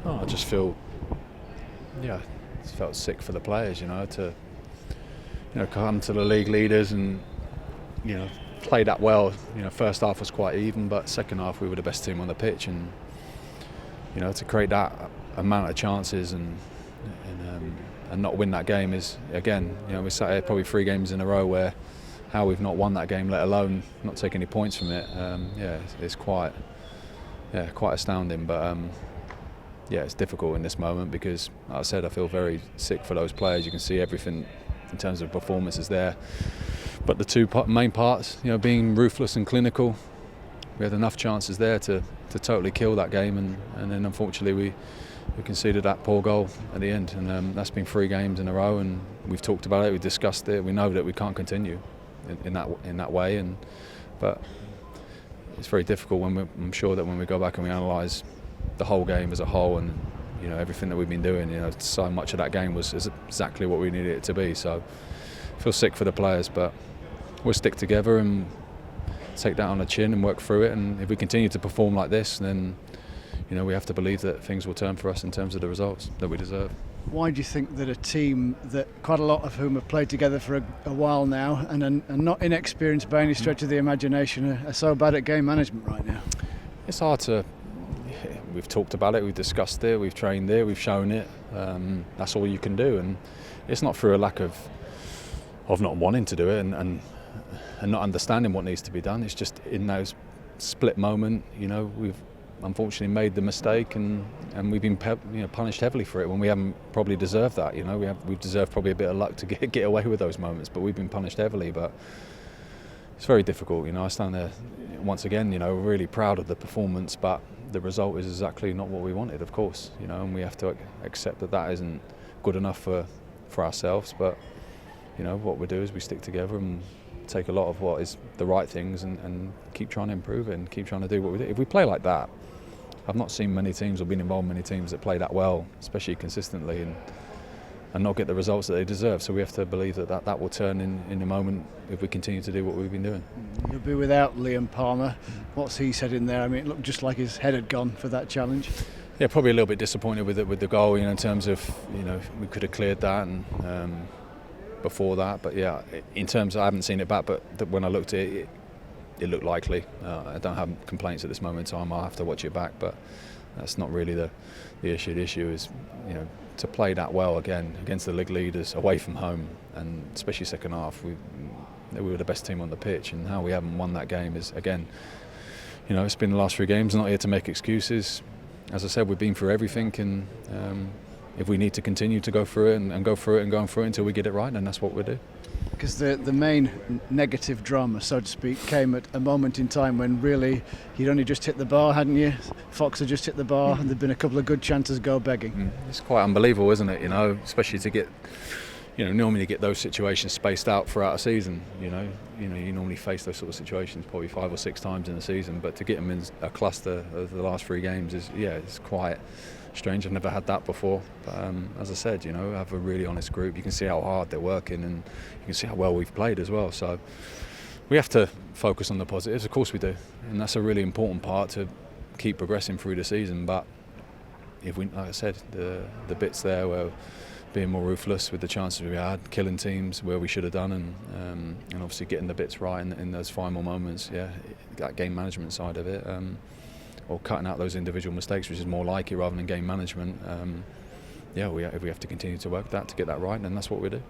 Oh, I just feel, felt sick for the players, to come to the league leaders and play that well. First half was quite even, but second half we were the best team on the pitch, and to create that amount of chances and not win that game is, again, we sat here probably 3 games in a row where how we've not won that game, let alone not take any points from it. It's quite astounding, but it's difficult in this moment because, like I said, I feel very sick for those players. You can see everything in terms of performances there, but the two main parts, being ruthless and clinical, we had enough chances there to totally kill that game, and then unfortunately we conceded that poor goal at the end, and that's been 3 games in a row, and we've talked about it, we've discussed it, we know that we can't continue in that way, but it's very difficult I'm sure that when we go back and we analyse the whole game as a whole, and everything that we've been doing, so much of that game was exactly what we needed it to be. So I feel sick for the players, but we'll stick together and take that on the chin and work through it, and if we continue to perform like this, then we have to believe that things will turn for us in terms of the results that we deserve. Why do you think that a team that quite a lot of whom have played together for a while now and are not inexperienced by any stretch of the imagination are so bad at game management right now? It's hard to... We've talked about it, we've discussed it, we've trained it, we've shown it. That's all you can do, and it's not through a lack of not wanting to do it and not understanding what needs to be done. It's just in those split moment, we've unfortunately made the mistake, and we've been punished heavily for it when we haven't probably deserved that. We've deserved probably a bit of luck to get away with those moments, but we've been punished heavily. But it's very difficult. I stand there once again, really proud of the performance, but the result is exactly not what we wanted, of course. And we have to accept that isn't good enough for ourselves. But what we do is we stick together and take a lot of what is the right things and keep trying to improve it and keep trying to do what we do. If we play like that, I've not seen many teams or been involved in many teams that play that well, especially consistently, and not get the results that they deserve. So we have to believe that will turn in a moment if we continue to do what we've been doing. You'll be without Liam Palmer. What's he said in there? I mean, it looked just like his head had gone for that challenge. Yeah, probably a little bit disappointed with the goal, in terms of, we could have cleared that and before that. But yeah, in terms of, I haven't seen it back, but when I looked at it, it looked likely. I don't have complaints at this moment in time. I'll have to watch it back, but that's not really the issue. The issue is, to play that well again against the league leaders away from home, and especially second half, we were the best team on the pitch, and how we haven't won that game is, again, it's been the last 3 games. Not here to make excuses. As I said, we've been through everything, and if we need to continue to go through it and go through it and go through it until we get it right, then that's what we'll do. Because the main negative drama, so to speak, came at a moment in time when really you'd only just hit the bar, hadn't you? Fox had just hit the bar, and there'd been a couple of good chances go begging. It's quite unbelievable, isn't it? Especially to get, normally you get those situations spaced out throughout a season. You normally face those sort of situations probably 5 or 6 times in a season, but to get them in a cluster of the last 3 games is, it's quite strange. I've never had that before, but as I said, I have a really honest group. You can see how hard they're working, and you can see how well we've played as well. So we have to focus on the positives, of course we do, and that's a really important part to keep progressing through the season. But if we, like I said, the bits there where being more ruthless with the chances we had, killing teams where we should have done, and obviously getting the bits right in those final moments, that game management side of it, or cutting out those individual mistakes, which is more like it rather than game management. We have to continue to work that to get that right, and that's what we do.